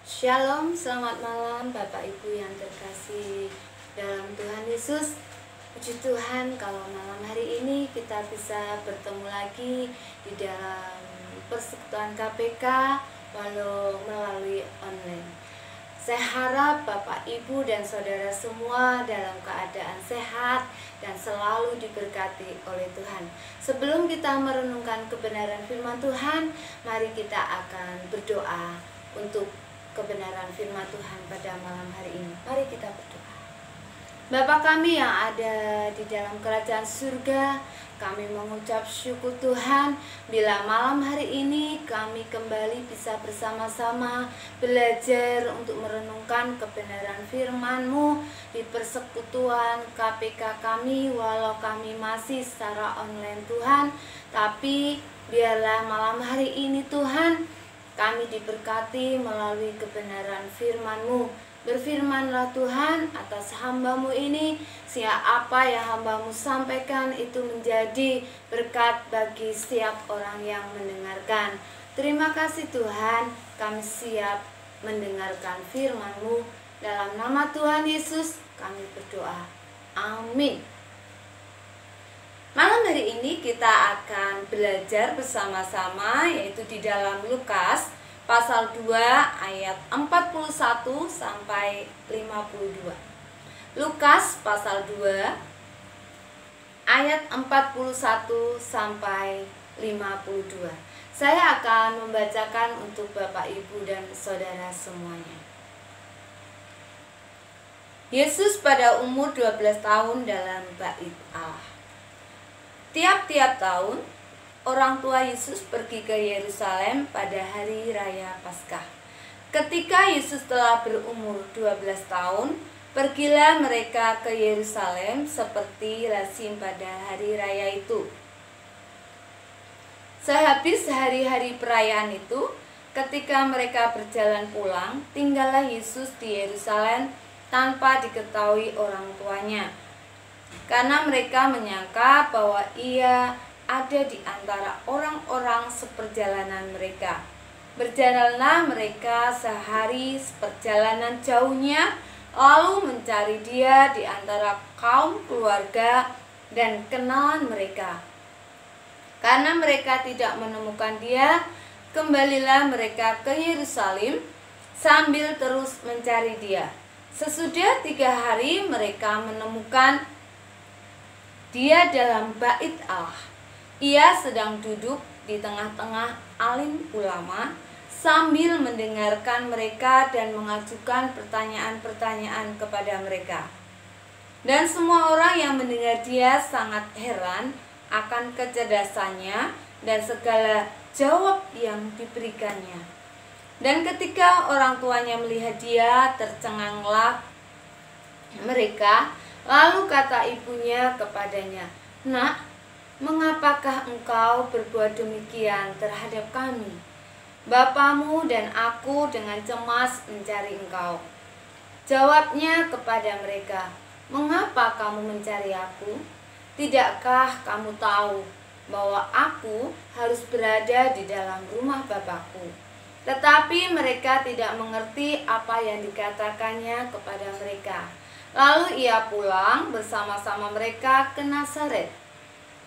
Shalom, selamat malam Bapak Ibu yang terkasih dalam Tuhan Yesus. Puji Tuhan kalau malam hari ini kita bisa bertemu lagi di dalam persekutuan KPK walau melalui online. Saya harap Bapak Ibu dan Saudara semua dalam keadaan sehat dan selalu diberkati oleh Tuhan. Sebelum kita merenungkan kebenaran firman Tuhan, mari kita akan berdoa untuk kebenaran firman Tuhan pada malam hari ini. Mari kita berdoa. Bapa kami yang ada di dalam kerajaan surga, kami mengucap syukur Tuhan bila malam hari ini kami kembali bisa bersama-sama belajar untuk merenungkan kebenaran firman-Mu di persekutuan KPK kami, walau kami masih secara online Tuhan. Tapi biarlah malam hari ini Tuhan kami diberkati melalui kebenaran firman-Mu. Berfirmanlah Tuhan atas hamba-Mu ini, siapa yang hamba-Mu sampaikan itu menjadi berkat bagi setiap orang yang mendengarkan. Terima kasih Tuhan, kami siap mendengarkan firman-Mu. Dalam nama Tuhan Yesus kami berdoa. Amin. Malam hari ini kita akan belajar bersama-sama yaitu di dalam Lukas pasal 2 ayat 41 sampai 52. Lukas pasal 2 ayat 41 sampai 52. Saya akan membacakan untuk Bapak Ibu dan Saudara semuanya. Yesus pada umur 12 tahun dalam bait Allah. Tiap-tiap tahun, orang tua Yesus pergi ke Yerusalem pada hari raya Paskah. Ketika Yesus telah berumur 12 tahun, pergilah mereka ke Yerusalem seperti lazim pada hari raya itu. Sehabis hari-hari perayaan itu, ketika mereka berjalan pulang, tinggallah Yesus di Yerusalem tanpa diketahui orang tuanya. Karena mereka menyangka bahwa ia ada di antara orang-orang seperjalanan mereka. Berjalanlah mereka sehari seperjalanan jauhnya, lalu mencari dia di antara kaum keluarga dan kenalan mereka. Karena mereka tidak menemukan dia, kembalilah mereka ke Yerusalem sambil terus mencari dia. Sesudah 3 hari mereka menemukan dia dalam bait Allah. Ia sedang duduk di tengah-tengah alim ulama sambil mendengarkan mereka dan mengajukan pertanyaan-pertanyaan kepada mereka. Dan semua orang yang mendengar dia sangat heran akan kecerdasannya dan segala jawab yang diberikannya. Dan ketika orang tuanya melihat dia, tercenganglah mereka. Lalu kata ibunya kepadanya, "Nak, mengapakah engkau berbuat demikian terhadap kami? Bapamu dan aku dengan cemas mencari engkau." Jawabnya kepada mereka, "Mengapa kamu mencari aku? Tidakkah kamu tahu bahwa aku harus berada di dalam rumah Bapakku?" Tetapi mereka tidak mengerti apa yang dikatakannya kepada mereka. Lalu ia pulang bersama-sama mereka ke Nazaret,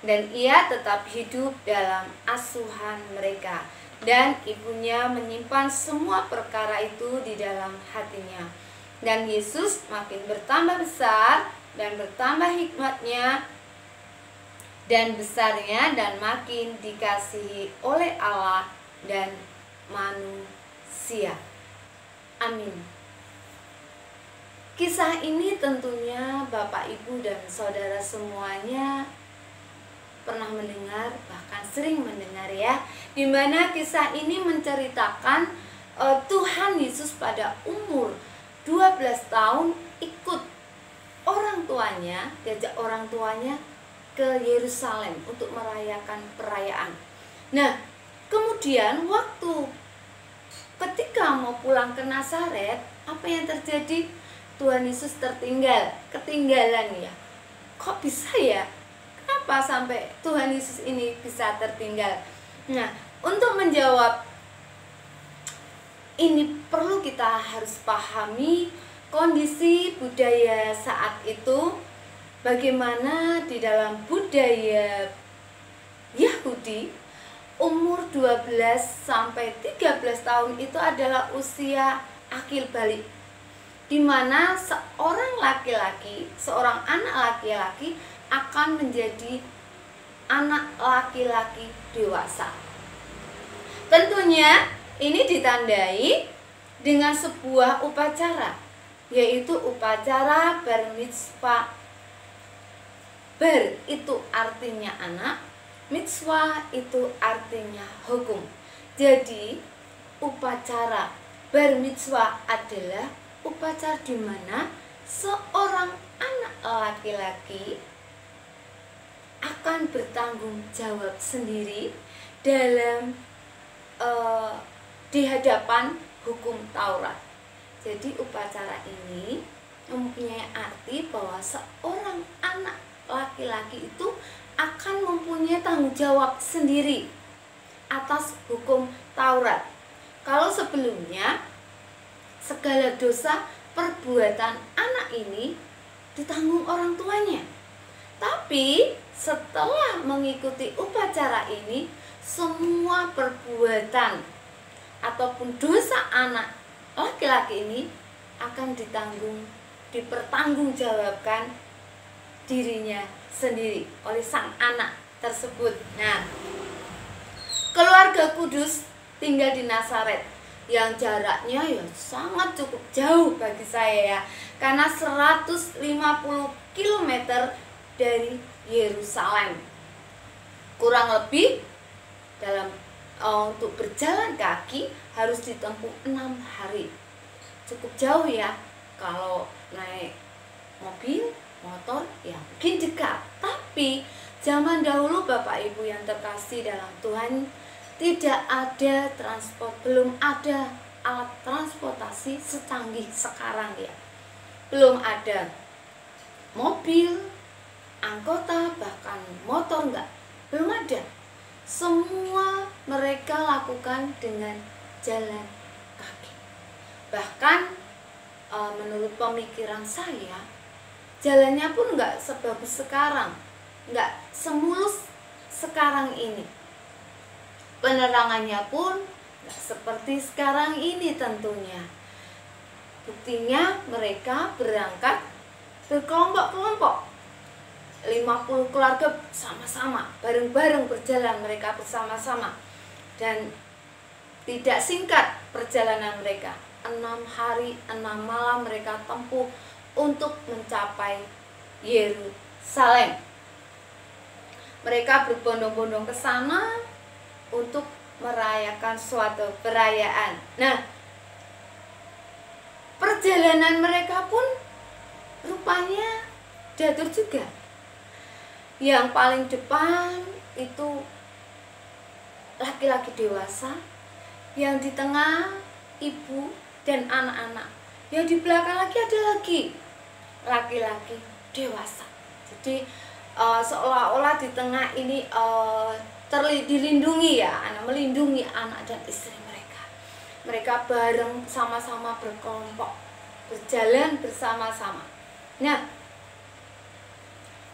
dan ia tetap hidup dalam asuhan mereka. Dan ibunya menyimpan semua perkara itu di dalam hatinya. Dan Yesus makin bertambah besar dan bertambah hikmatnya dan besarnya, dan makin dikasihi oleh Allah dan manusia. Amin. Kisah ini tentunya Bapak, Ibu, dan Saudara semuanya pernah mendengar, bahkan sering mendengar ya. Dimana kisah ini menceritakan Tuhan Yesus pada umur 12 tahun ikut orang tuanya, diajak orang tuanya ke Yerusalem untuk merayakan perayaan. Nah, kemudian waktu ketika mau pulang ke Nazaret, apa yang terjadi? Tuhan Yesus ketinggalan ya. Kok bisa ya? Kenapa sampai Tuhan Yesus ini bisa tertinggal? Nah, untuk menjawab ini perlu kita harus pahami kondisi budaya saat itu, bagaimana di dalam budaya Yahudi umur 12 sampai 13 tahun itu adalah usia akil balik, di mana seorang laki-laki, seorang anak laki-laki akan menjadi anak laki-laki dewasa. Tentunya ini ditandai dengan sebuah upacara, yaitu upacara bar mitzvah. Bar itu artinya anak, mitzvah itu artinya hukum. Jadi upacara bar mitzvah adalah upacara di mana seorang anak laki-laki akan bertanggung jawab sendiri dalam di hadapan hukum Taurat. Jadi upacara ini mempunyai arti bahwa seorang anak laki-laki itu akan mempunyai tanggung jawab sendiri atas hukum Taurat. Kalau sebelumnya segala dosa perbuatan anak ini ditanggung orang tuanya, tapi setelah mengikuti upacara ini, semua perbuatan ataupun dosa anak laki-laki ini akan dipertanggungjawabkan dirinya sendiri oleh sang anak tersebut. Nah, keluarga kudus tinggal di Nazaret yang jaraknya ya sangat cukup jauh bagi saya ya, karena 150 km dari Yerusalem. Kurang lebih dalam untuk berjalan kaki harus ditempuh 6 hari. Cukup jauh ya. Kalau naik mobil, motor ya mungkin dekat. Tapi zaman dahulu Bapak Ibu yang terkasih dalam Tuhan, tidak ada belum ada alat transportasi secanggih sekarang ya. Belum ada mobil, anggota, bahkan motor belum ada. Semua mereka lakukan dengan jalan kaki. Bahkan menurut pemikiran saya, jalannya pun nggak sebagus sekarang, nggak semulus sekarang ini. Penerangannya pun nggak seperti sekarang ini tentunya. Buktinya mereka berangkat berkelompok-kelompok, 50 keluarga sama-sama, bareng-bareng berjalan mereka bersama-sama. Dan tidak singkat perjalanan mereka, 6 hari 6 malam mereka tempuh untuk mencapai Yerusalem. Mereka berbondong-bondong ke sana untuk merayakan suatu perayaan. Nah, perjalanan mereka pun rupanya diatur juga. Yang paling depan itu laki-laki dewasa, yang di tengah ibu dan anak-anak, yang di belakang lagi ada lagi laki-laki dewasa. Jadi seolah-olah di tengah ini dilindungi ya, melindungi anak dan istri mereka. Mereka bareng sama-sama berkelompok, berjalan bersama-sama. Nah,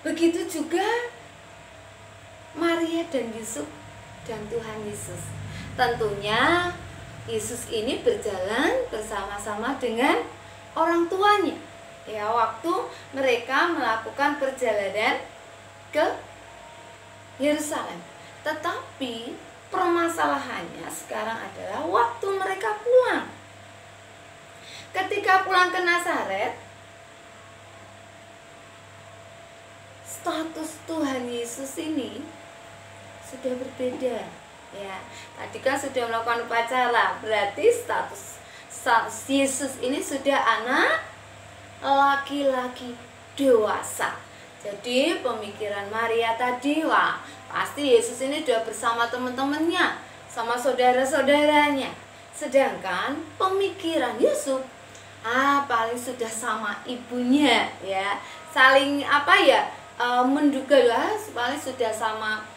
begitu juga Maria dan Yusuf dan Tuhan Yesus. Tentunya Yesus ini berjalan bersama-sama dengan orang tuanya. Ya, waktu mereka melakukan perjalanan ke Yerusalem. Tetapi permasalahannya sekarang adalah waktu mereka pulang. Ketika pulang ke Nazaret, status Tuhan Yesus ini sudah berbeda ya. Tadi kan sudah melakukan upacara, berarti status Yesus ini sudah anak laki-laki dewasa. Jadi pemikiran Maria tadi, wah pasti Yesus ini sudah bersama teman-temannya, sama saudara-saudaranya. Sedangkan pemikiran Yusuf, paling sudah sama ibunya ya, saling menduga lah, paling sudah sama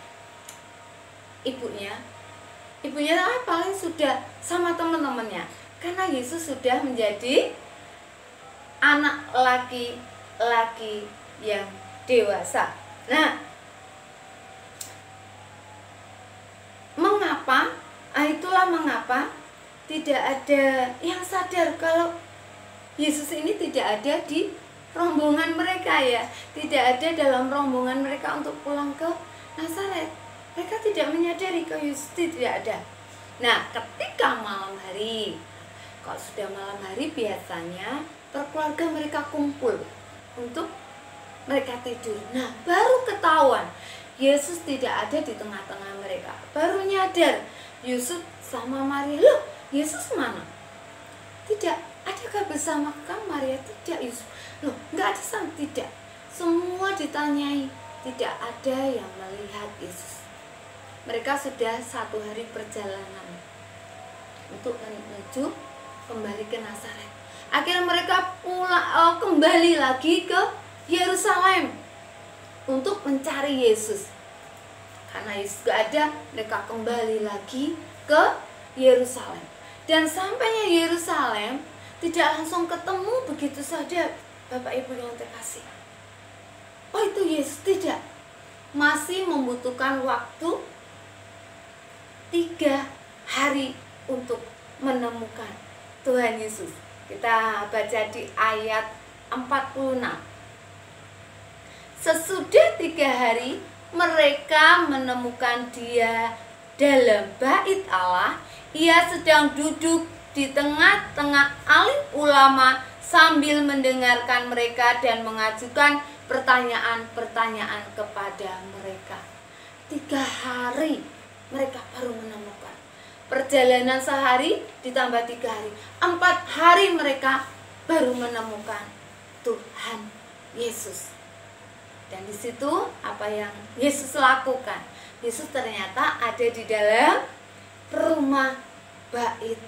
ibunya paling sudah sama teman-temannya. Karena Yesus sudah menjadi anak laki-laki yang dewasa. Nah, mengapa? Itulah mengapa tidak ada yang sadar kalau Yesus ini tidak ada di rombongan mereka ya. Tidak ada dalam rombongan mereka untuk pulang ke Nazaret. Mereka tidak menyadari kalau Yesus tidak ada. Nah, ketika malam hari, kalau sudah malam hari biasanya berkeluarga mereka kumpul untuk mereka tidur. Nah, baru ketahuan Yesus tidak ada di tengah-tengah mereka. Baru nyadar Yusuf sama Maria, loh Yesus mana? Tidak, adakah bersama kamu Maria? Tidak Yusuf. Loh, enggak ada sama, tidak. Semua ditanyai, tidak ada yang melihat Yesus. Mereka sudah 1 hari perjalanan untuk menuju kembali ke Nazaret. Akhirnya mereka kembali lagi ke Yerusalem untuk mencari Yesus. Karena Yesus gak ada, mereka kembali lagi ke Yerusalem. Dan sampainya Yerusalem tidak langsung ketemu begitu saja, Bapak Ibu yang terkasih. Oh, itu Yesus, tidak. Masih membutuhkan waktu 3 hari untuk menemukan Tuhan Yesus. Kita baca di ayat 46. Sesudah 3 hari mereka menemukan Dia dalam bait Allah. Ia sedang duduk di tengah-tengah alim ulama sambil mendengarkan mereka dan mengajukan pertanyaan-pertanyaan kepada mereka. 3 hari mereka baru menemukan. Perjalanan sehari ditambah 3 hari, 4 hari mereka baru menemukan Tuhan Yesus. Dan di situ apa yang Yesus lakukan? Yesus ternyata ada di dalam rumah bait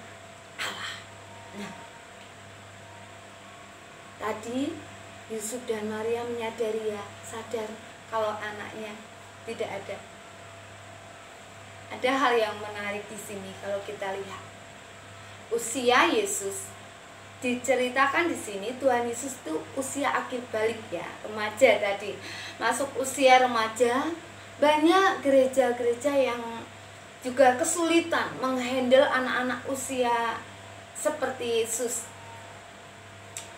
Allah. Nah, tadi Yusuf dan Maria menyadari ya, sadar kalau anaknya tidak ada. Ada hal yang menarik di sini kalau kita lihat. Usia Yesus diceritakan di sini, Tuhan Yesus itu usia akhir balik ya, remaja tadi. Masuk usia remaja, banyak gereja-gereja yang juga kesulitan menghandle anak-anak usia seperti Yesus.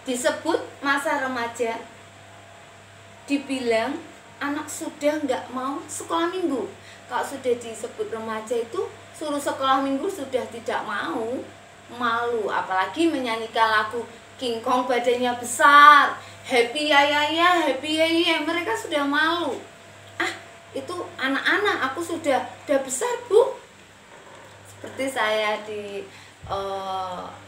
Disebut masa remaja, dibilang anak sudah nggak mau sekolah minggu. Kalau sudah disebut remaja itu suruh sekolah minggu sudah tidak mau, malu. Apalagi menyanyikan lagu King Kong badannya besar, happy ya ya ya, happy ya ya, mereka sudah malu. Ah, itu anak-anak, aku sudah besar Bu. Seperti saya di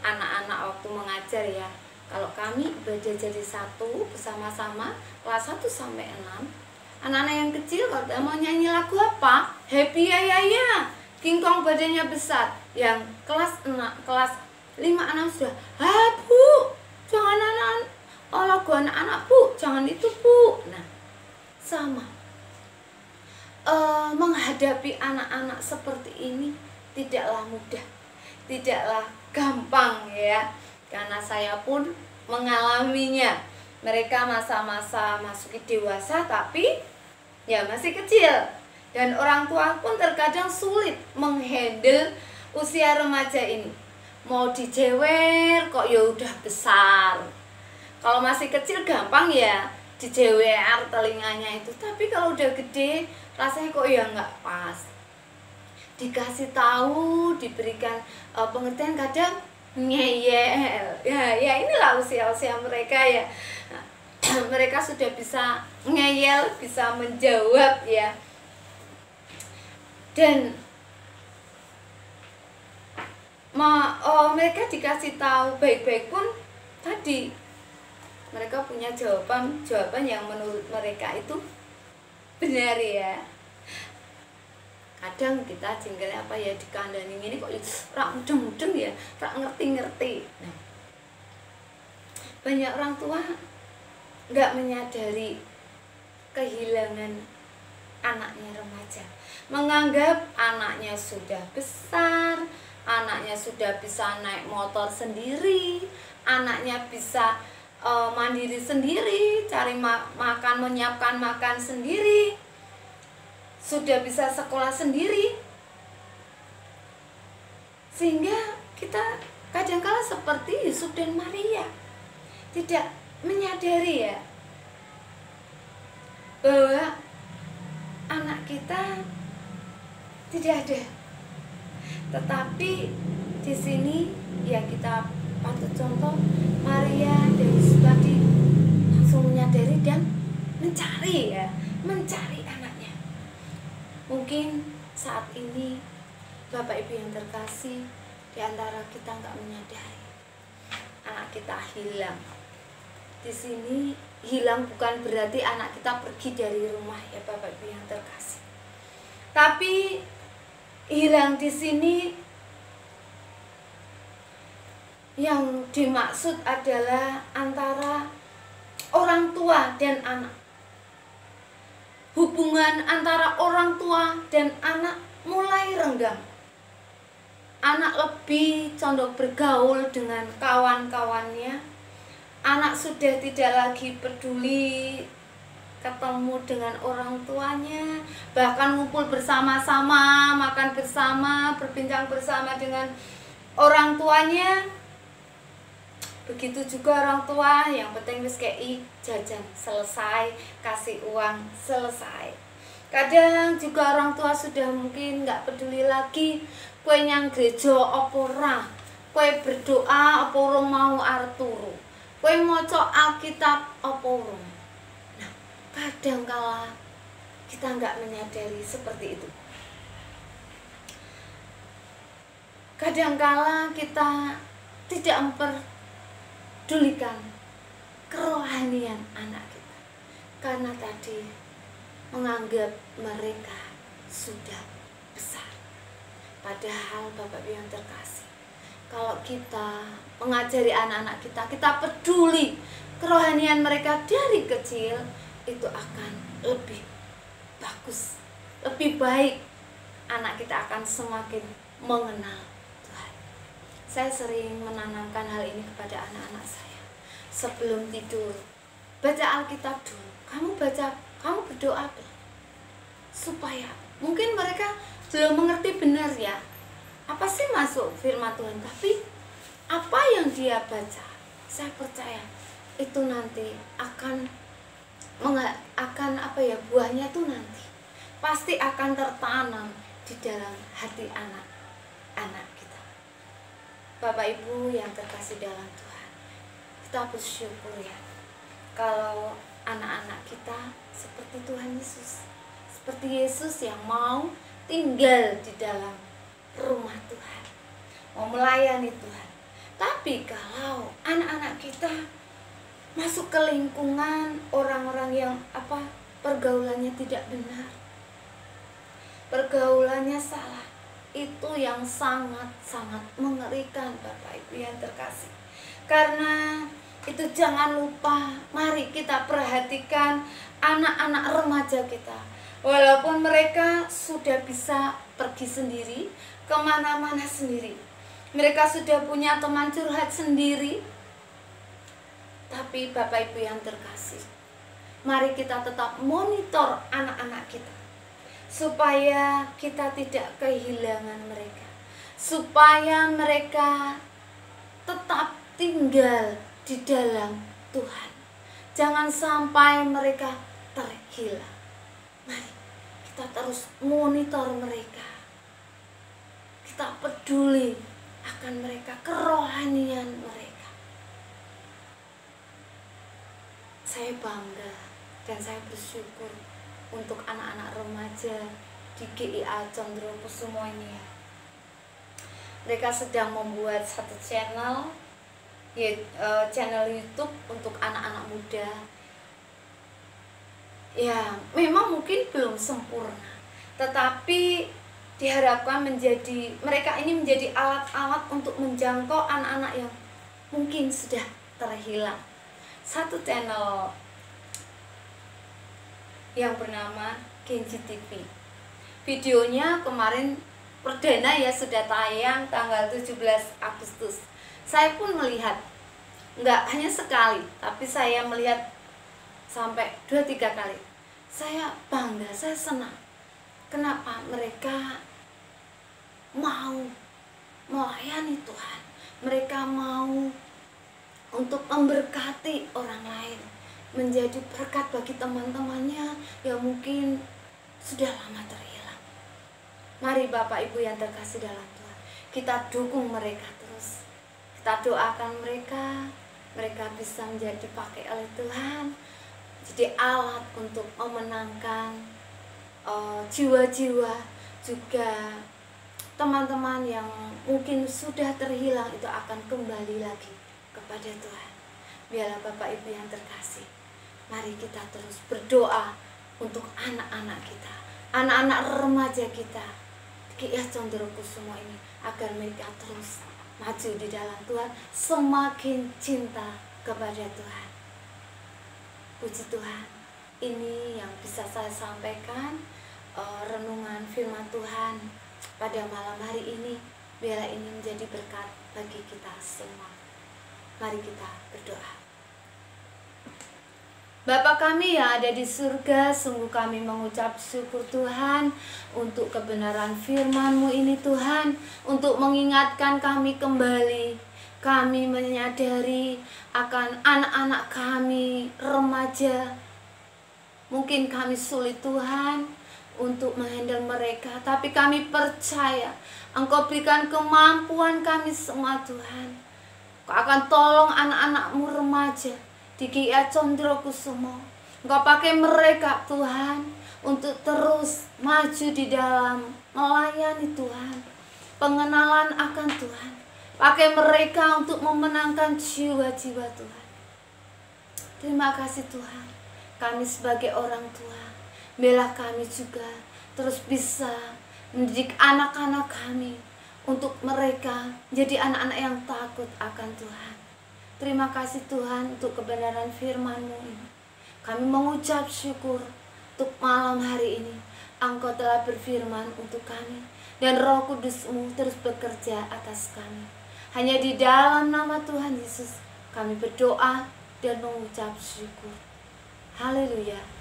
anak-anak waktu mengajar ya. Kalau kami ibadah jadi satu bersama-sama kelas 1 sampai 6. Anak-anak yang kecil kalau mau nyanyi lagu apa? Happy ya ya ya, King Kong badannya besar. Yang kelas 5, 6 sudah, Bu, jangan lagu anak-anak Bu, jangan itu Bu. Nah, sama. Menghadapi anak-anak seperti ini tidaklah mudah, tidaklah gampang ya. Karena saya pun mengalaminya. Mereka masa-masa masuki dewasa tapi ya masih kecil. Dan orang tua pun terkadang sulit menghandle usia remaja ini. Mau dijewer kok ya udah besar. Kalau masih kecil gampang ya dijewer telinganya itu. Tapi kalau udah gede rasanya kok ya nggak pas. Dikasih tahu, diberikan pengertian kadang ngeyel. Ya inilah usia-usia mereka ya. Nah, mereka sudah bisa ngeyel, bisa menjawab ya. Dan mereka dikasih tahu baik-baik pun tadi mereka punya jawaban yang menurut mereka itu benar ya. Kadang kita jengkelnya apa ya dikandani ini kok rak mudeng-mudeng ya, rak ngerti-ngerti. Nah, banyak orang tua nggak menyadari kehilangan anaknya remaja, menganggap anaknya sudah besar, anaknya sudah bisa naik motor sendiri, anaknya bisa mandiri sendiri, cari makan, menyiapkan makan sendiri, sudah bisa sekolah sendiri. Sehingga kita kadangkala seperti Yusuf dan Maria, tidak menyadari ya bahwa anak kita tidak ada. Tetapi di sini ya kita patut contoh Maria dan Yusuf tadi langsung menyadari dan mencari anaknya. Mungkin saat ini Bapak Ibu yang terkasih, di antara kita nggak menyadari anak kita hilang. Di sini hilang bukan berarti anak kita pergi dari rumah ya Bapak Ibu yang terkasih. Tapi hilang di sini yang dimaksud adalah antara orang tua dan anak. Hubungan antara orang tua dan anak mulai renggang. Anak lebih condong bergaul dengan kawan-kawannya. Anak sudah tidak lagi peduli ketemu dengan orang tuanya, bahkan ngumpul bersama-sama, makan bersama, berbincang bersama dengan orang tuanya. Begitu juga orang tua yang penting wis kei jajan selesai, kasih uang selesai. Kadang juga orang tua sudah mungkin nggak peduli lagi kue nyang gereja apa ora, kue berdoa apa urung mau arep turu, kue maca Alkitab apa urung. Nah, kadangkala kita nggak menyadari seperti itu. Kadangkala kita tidak memperdulikan kerohanian anak kita karena tadi menganggap mereka sudah besar. Padahal Bapak Ibu yang terkasih, kalau kita mengajari anak-anak kita, kita peduli kerohanian mereka dari kecil, itu akan lebih bagus, lebih baik. Anak kita akan semakin mengenal Tuhan. Saya sering menanamkan hal ini kepada anak-anak saya. Sebelum tidur, baca Alkitab dulu. Kamu berdoa supaya mungkin mereka belum mengerti benar ya apa sih masuk firman Tuhan, tapi apa yang dia baca, saya percaya itu nanti akan buahnya tuh nanti pasti akan tertanam di dalam hati anak-anak kita. Bapak Ibu yang terkasih dalam Tuhan, kita bersyukur ya kalau anak-anak kita seperti Tuhan Yesus, seperti Yesus yang mau tinggal di dalam rumah Tuhan, mau melayani Tuhan. Tapi kalau anak-anak kita masuk ke lingkungan orang-orang yang pergaulannya tidak benar, pergaulannya salah, itu yang sangat-sangat mengerikan Bapak Ibu yang terkasih. Karena itu jangan lupa, mari kita perhatikan anak-anak remaja kita. Walaupun mereka sudah bisa pergi sendiri, kemana-mana sendiri, mereka sudah punya teman curhat sendiri, tapi Bapak Ibu yang terkasih, mari kita tetap monitor anak-anak kita, supaya kita tidak kehilangan mereka, supaya mereka tetap tinggal di dalam Tuhan. Jangan sampai mereka terhilang. Mari kita terus monitor mereka, kita peduli akan mereka, kerohanian mereka. Saya bangga dan saya bersyukur untuk anak-anak remaja di GIA Condrokusumo ini. Mereka sedang membuat satu channel YouTube untuk anak-anak muda. Ya, memang mungkin belum sempurna, tetapi diharapkan mereka ini menjadi alat-alat untuk menjangkau anak-anak yang mungkin sudah terhilang. Satu channel yang bernama Genji TV. Videonya kemarin perdana ya sudah tayang tanggal 17 Agustus. Saya pun melihat, nggak hanya sekali, tapi saya melihat sampai 2-3 kali. Saya bangga, saya senang. Kenapa? Mereka mau melayani Tuhan. Mereka mau untuk memberkati orang lain, menjadi berkat bagi teman-temannya yang mungkin sudah lama terhilang. Mari Bapak Ibu yang terkasih dalam Tuhan, kita dukung mereka terus. Kita doakan mereka bisa menjadi dipakai oleh Tuhan, jadi alat untuk memenangkan jiwa-jiwa, juga teman-teman yang mungkin sudah terhilang itu akan kembali lagi kepada Tuhan. Biarlah Bapak Ibu yang terkasih, mari kita terus berdoa untuk anak-anak kita, anak-anak remaja kita, GIA Condrokusumo ini, agar mereka terus maju di dalam Tuhan, semakin cinta kepada Tuhan. Puji Tuhan, ini yang bisa saya sampaikan, renungan firman Tuhan pada malam hari ini. Biarlah ini menjadi berkat bagi kita semua. Mari kita berdoa. Bapa kami yang ada di surga, sungguh kami mengucap syukur Tuhan untuk kebenaran firman-Mu ini Tuhan, untuk mengingatkan kami kembali. Kami menyadari akan anak-anak kami, remaja. Mungkin kami sulit Tuhan untuk menghandle mereka, tapi kami percaya Engkau berikan kemampuan kami semua Tuhan. Engkau akan tolong anak-anak-Mu remaja di GIA Condrokusumo. Engkau pakai mereka Tuhan untuk terus maju di dalam melayani Tuhan, pengenalan akan Tuhan. Pakai mereka untuk memenangkan jiwa-jiwa Tuhan. Terima kasih Tuhan. Kami sebagai orang tua, biarlah kami juga terus bisa mendidik anak-anak kami untuk mereka jadi anak-anak yang takut akan Tuhan. Terima kasih Tuhan untuk kebenaran firman-Mu ini. Kami mengucap syukur untuk malam hari ini. Engkau telah berfirman untuk kami, dan Roh Kudus-Mu terus bekerja atas kami. Hanya di dalam nama Tuhan Yesus kami berdoa dan mengucap syukur. Haleluya.